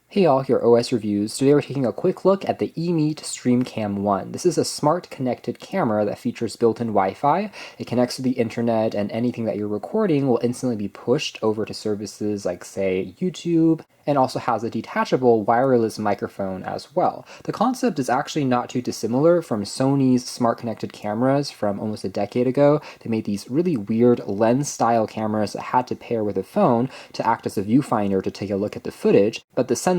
Hey all, here OS Reviews. Today we're taking a quick look at the EMEET StreamCam 1. This is a smart connected camera that features built-in Wi-Fi. It connects to the internet, and anything that you're recording will instantly be pushed over to services like, say, YouTube, and also has a detachable wireless microphone as well. The concept is actually not too dissimilar from Sony's smart connected cameras from almost a decade ago. They made these really weird lens-style cameras that had to pair with a phone to act as a viewfinder to take a look at the footage, but the sensor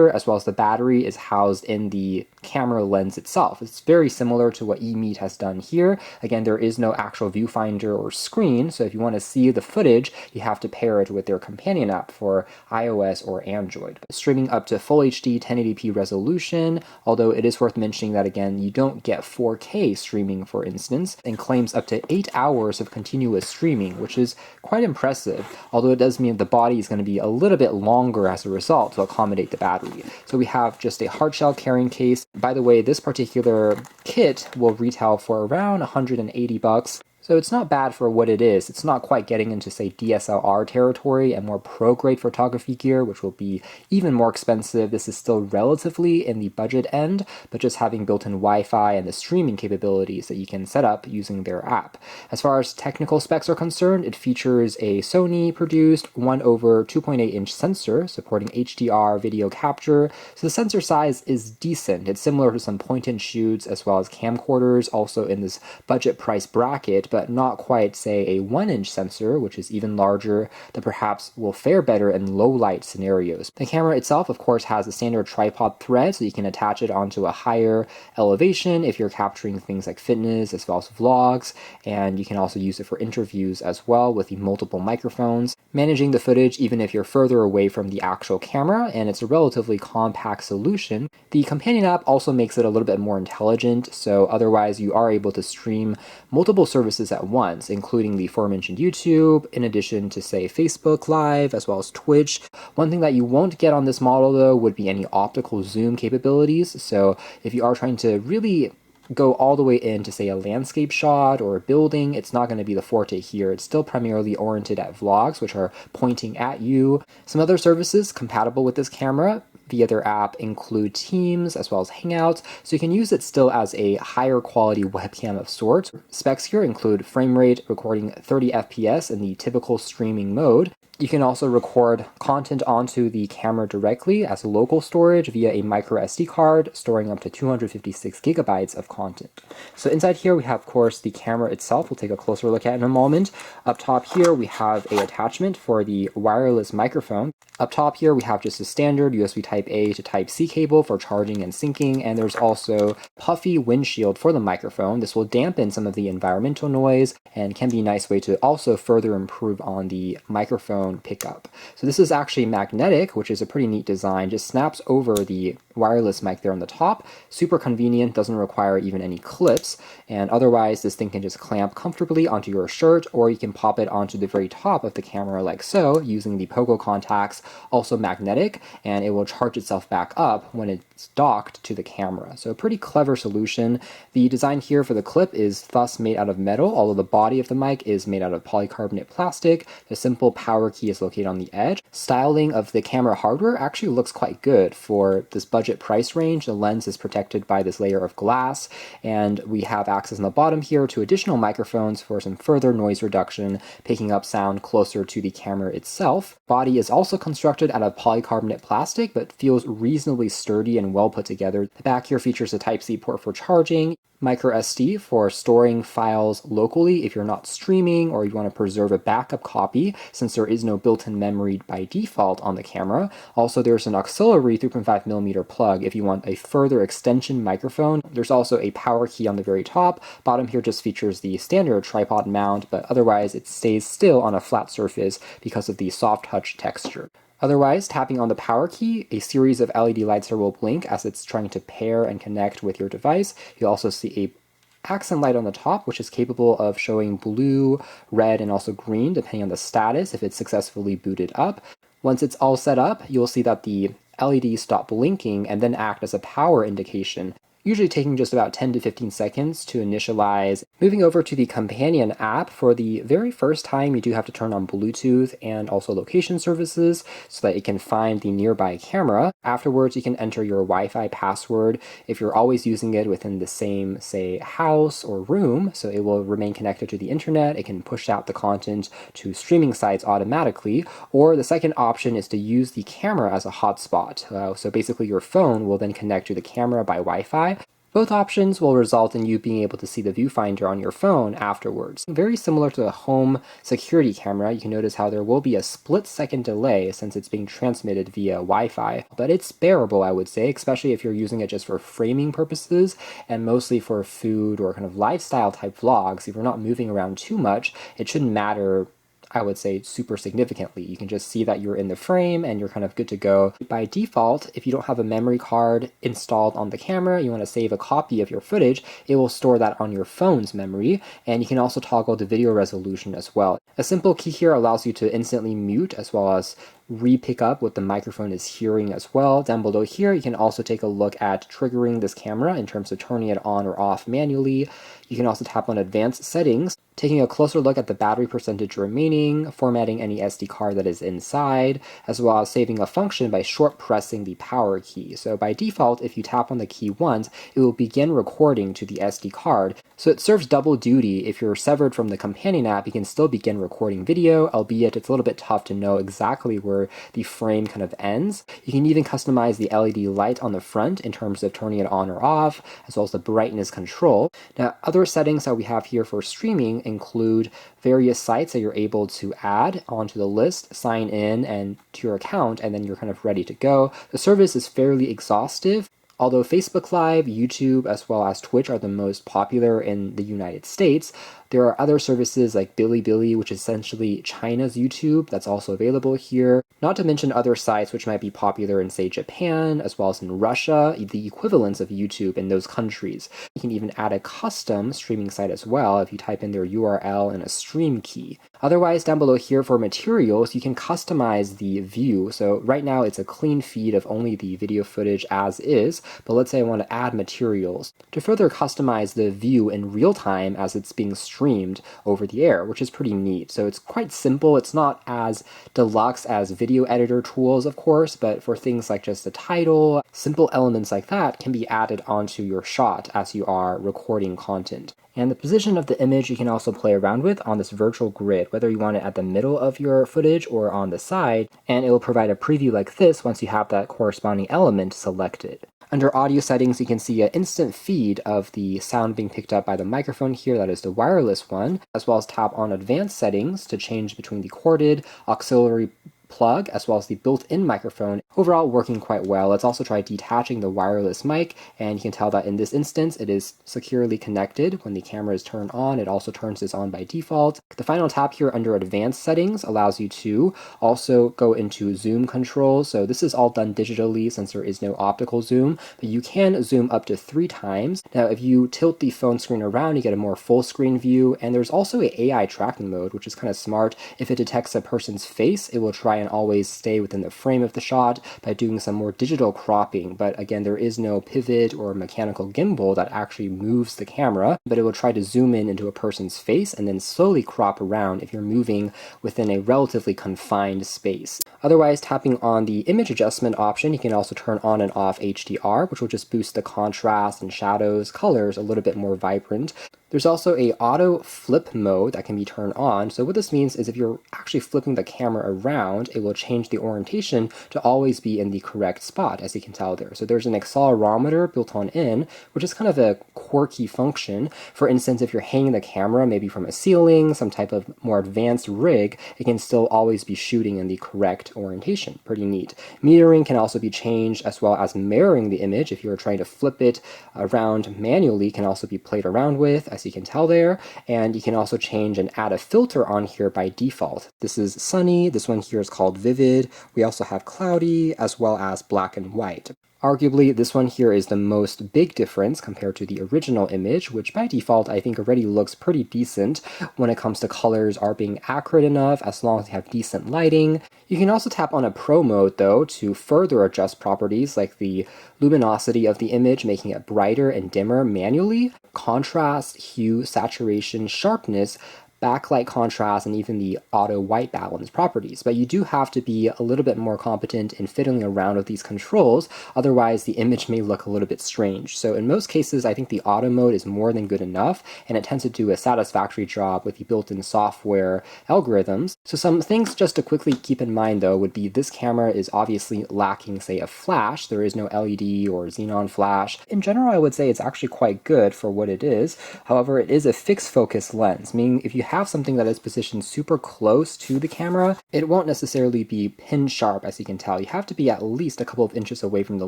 as well as the battery is housed in the camera lens itself. It's very similar to what EMEET has done here. Again, there is no actual viewfinder or screen, so if you want to see the footage, you have to pair it with their companion app for iOS or Android. Streaming up to Full HD 1080p resolution, although it is worth mentioning that again, you don't get 4K streaming, for instance, and claims up to 8 hours of continuous streaming, which is quite impressive, although it does mean the body is going to be a little bit longer as a result to accommodate the battery. So we have just a hard shell carrying case. By the way, this particular kit will retail for around 180 bucks. So it's not bad for what it is. It's not quite getting into, say, DSLR territory and more pro-grade photography gear, which will be even more expensive. This is still relatively in the budget end, but just having built-in Wi-Fi and the streaming capabilities that you can set up using their app. As far as technical specs are concerned, it features a Sony-produced 1/2.8-inch sensor supporting HDR video capture. So the sensor size is decent. It's similar to some point-and-shoots as well as camcorders, also in this budget price bracket, but not quite, say, a 1-inch sensor, which is even larger, that perhaps will fare better in low light scenarios. The camera itself, of course, has a standard tripod thread, so you can attach it onto a higher elevation if you're capturing things like fitness as well as vlogs, and you can also use it for interviews as well with the multiple microphones, managing the footage even if you're further away from the actual camera, and it's a relatively compact solution. The companion app also makes it a little bit more intelligent, so otherwise you are able to stream multiple services at once, including the aforementioned YouTube, in addition to, say, Facebook Live, as well as Twitch. One thing that you won't get on this model, though, would be any optical zoom capabilities. So if you are trying to really go all the way into, say, a landscape shot or a building, it's not going to be the forte here. It's still primarily oriented at vlogs, which are pointing at you. Some other services compatible with this camera via their app include Teams as well as Hangouts, so you can use it still as a higher quality webcam of sorts. Specs here include frame rate recording 30 FPS in the typical streaming mode. You can also record content onto the camera directly as local storage via a micro SD card, storing up to 256 gigabytes of content. So inside here we have, of course, the camera itself. We'll take a closer look at in a moment. Up top here we have a attachment for the wireless microphone. Up top here we have just a standard USB Type-A to Type-C cable for charging and syncing, and there's also puffy windshield for the microphone. This will dampen some of the environmental noise and can be a nice way to also further improve on the microphone pickup. So this is actually magnetic, which is a pretty neat design. Just snaps over the wireless mic there on the top. Super convenient, doesn't require even any clips, and otherwise this thing can just clamp comfortably onto your shirt, or you can pop it onto the very top of the camera like so using the pogo contacts, also magnetic, and it will charge itself back up when it's docked to the camera. So a pretty clever solution. The design here for the clip is thus made out of metal, although the body of the mic is made out of polycarbonate plastic. The simple power key is located on the edge. Styling of the camera hardware actually looks quite good for this budget price range. The lens is protected by this layer of glass, and we have access on the bottom here to additional microphones for some further noise reduction, picking up sound closer to the camera itself. Body is also constructed out of polycarbonate plastic, but feels reasonably sturdy and well put together. The back here features a Type-C port for charging, micro SD for storing files locally if you're not streaming or you want to preserve a backup copy, since there is no built-in memory by default on the camera. Also, there's an auxiliary 3.5mm plug if you want a further extension microphone. There's also a power key on the very top. Bottom here just features the standard tripod mount, but otherwise it stays still on a flat surface because of the soft touch texture. Otherwise, tapping on the power key, a series of LED lights here will blink as it's trying to pair and connect with your device. You'll also see a accent light on the top, which is capable of showing blue, red, and also green, depending on the status if it's successfully booted up. Once it's all set up, you'll see that the LEDs stop blinking and then act as a power indication. usually taking just about 10 to 15 seconds to initialize. Moving over to the companion app, for the very first time you do have to turn on Bluetooth and also location services so that it can find the nearby camera. Afterwards, you can enter your Wi-Fi password if you're always using it within the same, say, house or room, so it will remain connected to the internet. It can push out the content to streaming sites automatically. Or the second option is to use the camera as a hotspot. So basically your phone will then connect to the camera by Wi-Fi. Both options will result in you being able to see the viewfinder on your phone afterwards. Very similar to a home security camera, you can notice how there will be a split-second delay since it's being transmitted via Wi-Fi, but it's bearable, I would say, especially if you're using it just for framing purposes and mostly for food or kind of lifestyle type vlogs. If you're not moving around too much, it shouldn't matter, I would say, super significantly. You can just see that you're in the frame and you're kind of good to go. By default, if you don't have a memory card installed on the camera, you want to save a copy of your footage, it will store that on your phone's memory, and you can also toggle the video resolution as well. A simple key here allows you to instantly mute as well as re-pick up what the microphone is hearing as well. Down below here, you can also take a look at triggering this camera in terms of turning it on or off manually. You can also tap on advanced settings, taking a closer look at the battery percentage remaining, formatting any SD card that is inside, as well as saving a function by short pressing the power key. So by default, if you tap on the key once, it will begin recording to the SD card. So it serves double duty. If you're severed from the companion app, you can still begin recording video, albeit it's a little bit tough to know exactly where the frame kind of ends. You can even customize the LED light on the front in terms of turning it on or off, as well as the brightness control. Now, other settings that we have here for streaming include various sites that you're able to add onto the list, sign in and to your account, and then you're kind of ready to go. The service is fairly exhaustive. Although Facebook Live, YouTube, as well as Twitch are the most popular in the United States, there are other services like Bilibili, which is essentially China's YouTube, that's also available here. Not to mention other sites which might be popular in, say, Japan, as well as in Russia, the equivalents of YouTube in those countries. You can even add a custom streaming site as well if you type in their URL and a stream key. Otherwise, down below here for materials, you can customize the view. So right now it's a clean feed of only the video footage as is, but let's say I want to add materials to further customize the view in real time as it's being streamed over the air, which is pretty neat. So it's quite simple. It's not as deluxe as video editor tools, of course, but for things like just the title, simple elements like that can be added onto your shot as you are recording content. And the position of the image you can also play around with on this virtual grid, whether you want it at the middle of your footage or on the side, and it will provide a preview like this once you have that corresponding element selected. Under audio settings, you can see an instant feed of the sound being picked up by the microphone here, that is the wireless one, as well as tap on advanced settings to change between the corded, auxiliary plug, as well as the built-in microphone. Overall, working quite well. Let's also try detaching the wireless mic, and you can tell that in this instance, it is securely connected. When the camera is turned on, it also turns this on by default. The final tap here under advanced settings allows you to also go into zoom control. So this is all done digitally since there is no optical zoom, but you can zoom up to 3 times. Now, if you tilt the phone screen around, you get a more full screen view, and there's also an AI tracking mode, which is kind of smart. If it detects a person's face, it will try and always stay within the frame of the shot by doing some more digital cropping. But again, there is no pivot or mechanical gimbal that actually moves the camera, but it will try to zoom in into a person's face and then slowly crop around if you're moving within a relatively confined space. Otherwise, tapping on the image adjustment option, you can also turn on and off HDR, which will just boost the contrast and shadows, colors a little bit more vibrant. There's also a auto flip mode that can be turned on. So what this means is if you're actually flipping the camera around, it will change the orientation to always be in the correct spot, as you can tell there. So there's an accelerometer built on in, which is kind of a quirky function. For instance, if you're hanging the camera maybe from a ceiling, some type of more advanced rig, it can still always be shooting in the correct orientation. Pretty neat. Metering can also be changed, as well as mirroring the image. If you're trying to flip it around manually, can also be played around with, as you can tell there. And you can also change and add a filter on here by default. This is sunny. This one here is called vivid. We also have cloudy, as well as black and white. Arguably, this one here is the most big difference compared to the original image, which by default I think already looks pretty decent when it comes to colors are being accurate enough as long as you have decent lighting. You can also tap on a Pro mode though to further adjust properties like the luminosity of the image, making it brighter and dimmer manually, contrast, hue, saturation, sharpness, backlight contrast, and even the auto white balance properties. But you do have to be a little bit more competent in fiddling around with these controls, otherwise the image may look a little bit strange. So in most cases, I think the auto mode is more than good enough, and it tends to do a satisfactory job with the built-in software algorithms. So some things just to quickly keep in mind though would be this camera is obviously lacking, say, a flash. There is no LED or xenon flash. In general, I would say it's actually quite good for what it is. However, it is a fixed focus lens, meaning if you have something that is positioned super close to the camera, it won't necessarily be pin sharp. As you can tell, you have to be at least a couple of inches away from the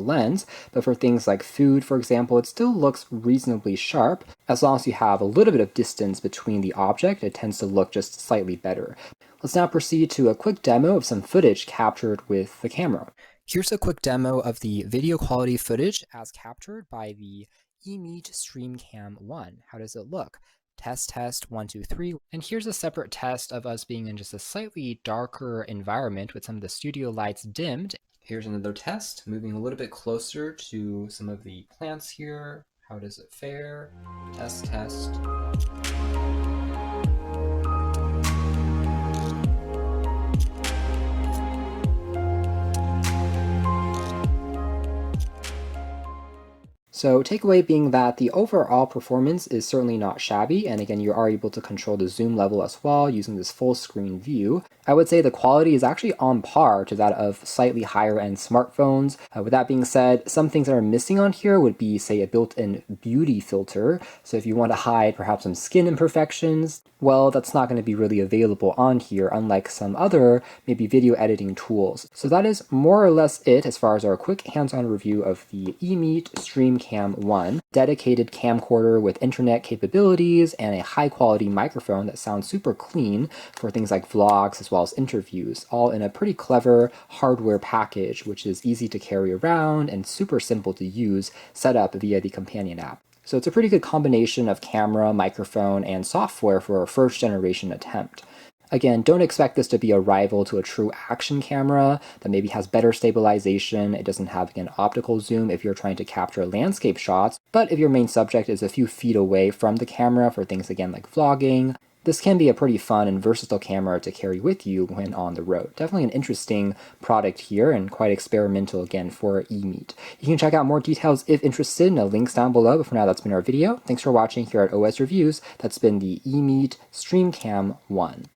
lens, but for things like food, for example, it still looks reasonably sharp. As long as you have a little bit of distance between the object, it tends to look just slightly better. Let's now proceed to a quick demo of some footage captured with the camera. Here's a quick demo of the video quality footage as captured by the EMEET StreamCam 1. How does it look? Test, test, 1, 2, 3. And here's a separate test of us being in just a slightly darker environment with some of the studio lights dimmed. Here's another test, moving a little bit closer to some of the plants here. How does it fare? Test, test. So takeaway being that the overall performance is certainly not shabby, and again, you are able to control the zoom level as well using this full screen view. I would say the quality is actually on par to that of slightly higher end smartphones. With that being said, some things that are missing on here would be, say, a built-in beauty filter. So if you want to hide perhaps some skin imperfections, well, that's not going to be really available on here, unlike some other maybe video editing tools. So that is more or less it as far as our quick hands-on review of the EMEET StreamCam 1, dedicated camcorder with internet capabilities and a high-quality microphone that sounds super clean for things like vlogs as well as interviews, all in a pretty clever hardware package, which is easy to carry around and super simple to use, set up via the companion app. So it's a pretty good combination of camera, microphone, and software for a first generation attempt. Again, don't expect this to be a rival to a true action camera that maybe has better stabilization. It doesn't have, again, optical zoom if you're trying to capture landscape shots, but if your main subject is a few feet away from the camera for things, again, like vlogging, this can be a pretty fun and versatile camera to carry with you when on the road. Definitely an interesting product here and quite experimental again for EMEET. You can check out more details if interested in the links down below, but for now that's been our video. Thanks for watching here at OS Reviews. That's been the EMEET StreamCam 1.